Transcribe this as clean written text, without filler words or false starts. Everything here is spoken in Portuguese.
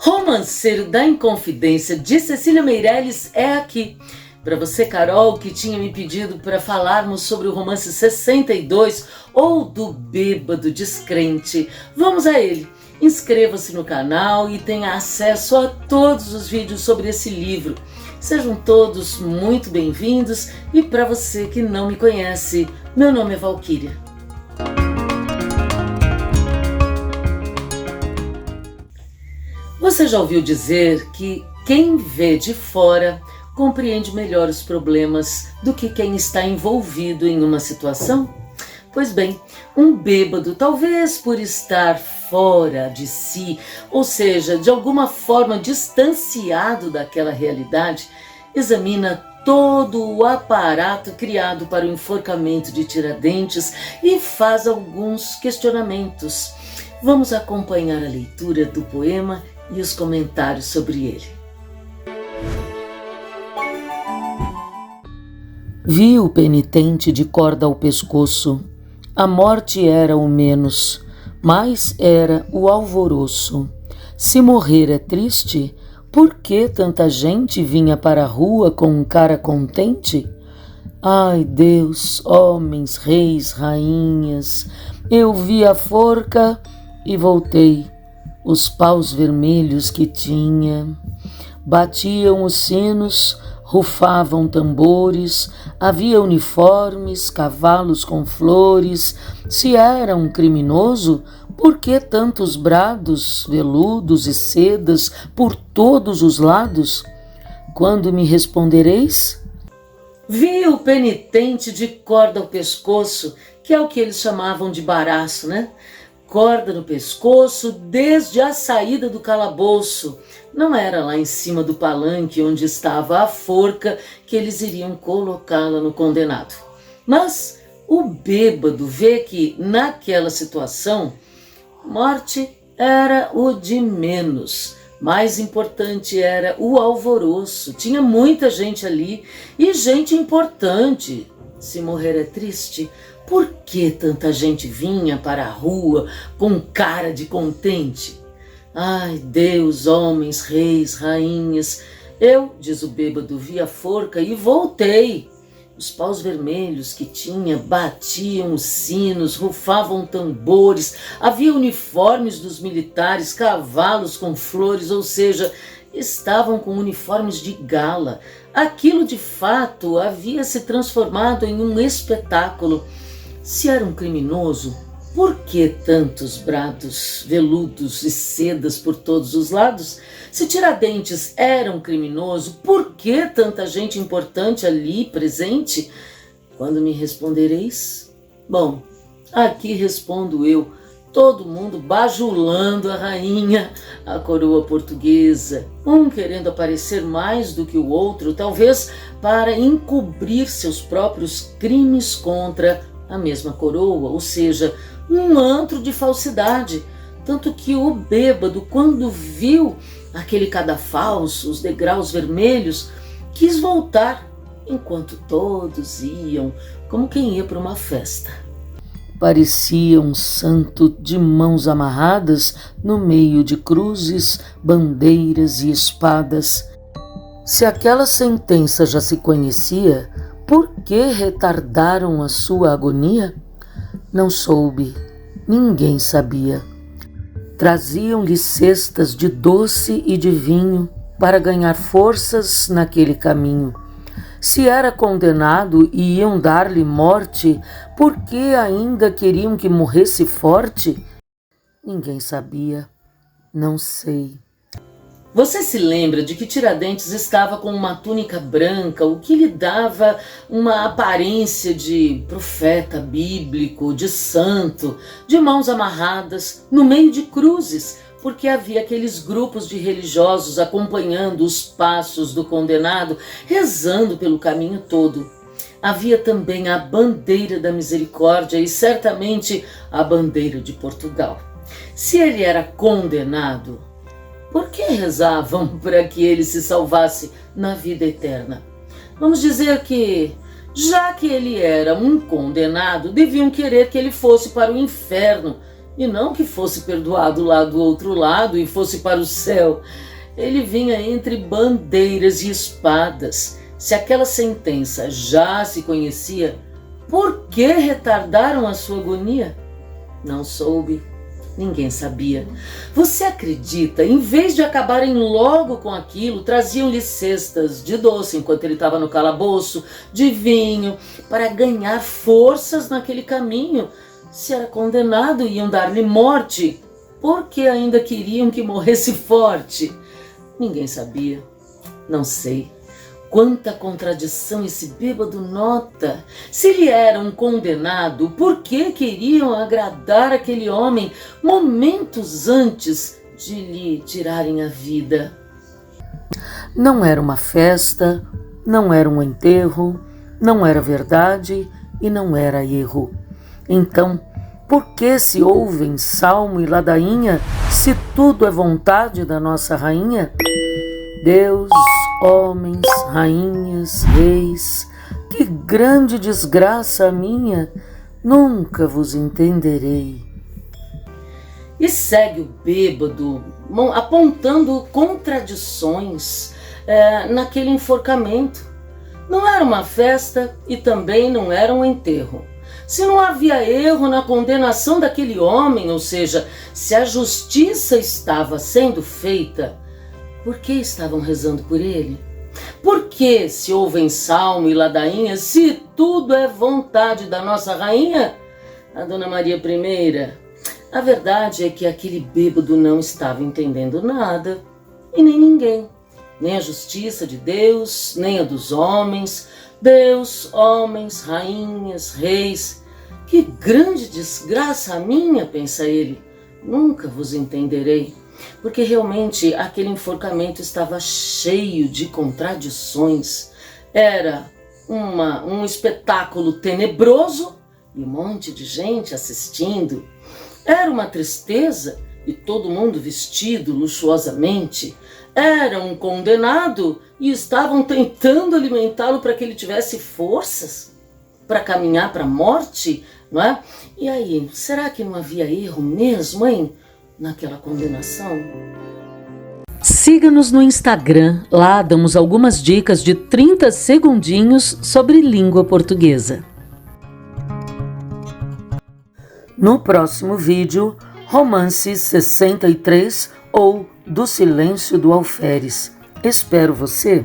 Romanceiro da Inconfidência de Cecília Meirelles é aqui. Para você, Carol, que tinha me pedido para falarmos sobre o romance 62 ou do Bêbado Descrente. Vamos a ele. Inscreva-se no canal e tenha acesso a todos os vídeos sobre esse livro. Sejam todos muito bem-vindos e para você que não me conhece, meu nome é Valquíria. Você já ouviu dizer que quem vê de fora compreende melhor os problemas do que quem está envolvido em uma situação? Pois bem, um bêbado, talvez por estar fora de si, ou seja, de alguma forma distanciado daquela realidade, examina todo o aparato criado para o enforcamento de Tiradentes e faz alguns questionamentos. Vamos acompanhar a leitura do poema e os comentários sobre ele. Vi o penitente de corda ao pescoço. A morte era o menos, mas era o alvoroço. Se morrer é triste, por que tanta gente vinha para a rua com um cara contente? Ai, Deus, homens, reis, rainhas, eu vi a forca e voltei. Os paus vermelhos que tinha, batiam os sinos, rufavam tambores, havia uniformes, cavalos com flores. Se era um criminoso, por que tantos brados, veludos e sedas por todos os lados? Quando me respondereis? Vi o penitente de corda ao pescoço, que é o que eles chamavam de baraço, né? Corda no pescoço desde a saída do calabouço. Não era lá em cima do palanque onde estava a forca que eles iriam colocá-la no condenado. Mas o bêbado vê que naquela situação, morte era o de menos. Mais importante era o alvoroço. Tinha muita gente ali e gente importante. Se morrer é triste, por que tanta gente vinha para a rua com cara de contente? Ai, Deus, homens, reis, rainhas, eu, diz o bêbado, vi a forca e voltei. Os paus vermelhos que tinha batiam os sinos, rufavam tambores, havia uniformes dos militares, cavalos com flores, ou seja, estavam com uniformes de gala. Aquilo de fato havia se transformado em um espetáculo. Se era um criminoso, por que tantos brados, veludos e sedas por todos os lados? Se Tiradentes era um criminoso, por que tanta gente importante ali presente? Quando me respondereis? Bom, aqui respondo eu, todo mundo bajulando a rainha, a coroa portuguesa, um querendo aparecer mais do que o outro, talvez para encobrir seus próprios crimes contra a mesma coroa, ou seja, um antro de falsidade. Tanto que o bêbado, quando viu aquele cadafalso, os degraus vermelhos, quis voltar, enquanto todos iam como quem ia para uma festa. Parecia um santo de mãos amarradas no meio de cruzes, bandeiras e espadas. Se aquela sentença já se conhecia, por que retardaram a sua agonia? Não soube, ninguém sabia. Traziam-lhe cestas de doce e de vinho para ganhar forças naquele caminho. Se era condenado e iam dar-lhe morte, por que ainda queriam que morresse forte? Ninguém sabia, não sei. Você se lembra de que Tiradentes estava com uma túnica branca, o que lhe dava uma aparência de profeta bíblico, de santo, de mãos amarradas, no meio de cruzes, porque havia aqueles grupos de religiosos acompanhando os passos do condenado, rezando pelo caminho todo. Havia também a bandeira da misericórdia e certamente a bandeira de Portugal. Se ele era condenado, por que rezavam para que ele se salvasse na vida eterna? Vamos dizer que, já que ele era um condenado, deviam querer que ele fosse para o inferno, e não que fosse perdoado lá do outro lado e fosse para o céu. Ele vinha entre bandeiras e espadas. Se aquela sentença já se conhecia, por que retardaram a sua agonia? Não soube. Ninguém sabia. Você acredita? Em vez de acabarem logo com aquilo, traziam-lhe cestas de doce enquanto ele estava no calabouço, de vinho, para ganhar forças naquele caminho. Se era condenado, iam dar-lhe morte. Por que ainda queriam que morresse forte? Ninguém sabia. Não sei. Quanta contradição esse bêbado nota! Se ele era um condenado, por que queriam agradar aquele homem momentos antes de lhe tirarem a vida? Não era uma festa, não era um enterro, não era verdade e não era erro. Então, por que se ouvem salmo e ladainha, se tudo é vontade da nossa rainha? Deus, homens, rainhas, reis, que grande desgraça a minha, nunca vos entenderei. E segue o bêbado, apontando contradições naquele enforcamento. Não era uma festa e também não era um enterro. Se não havia erro na condenação daquele homem, ou seja, se a justiça estava sendo feita, por que estavam rezando por ele? Por que se ouvem salmo e ladainha, se tudo é vontade da nossa rainha? A Dona Maria I. A verdade é que aquele bêbado não estava entendendo nada, e nem ninguém. Nem a justiça de Deus, nem a dos homens. Deus, homens, rainhas, reis. Que grande desgraça a minha, pensa ele. Nunca vos entenderei. Porque realmente aquele enforcamento estava cheio de contradições. Era um espetáculo tenebroso e um monte de gente assistindo. Era uma tristeza e todo mundo vestido luxuosamente. Era um condenado e estavam tentando alimentá-lo para que ele tivesse forças para caminhar para a morte, não é? E aí, será que não havia erro mesmo, hein? Naquela condenação? Siga-nos no Instagram, lá damos algumas dicas de 30 segundinhos sobre língua portuguesa. No próximo vídeo, Romance 63 ou Do Silêncio do Alferes. Espero você!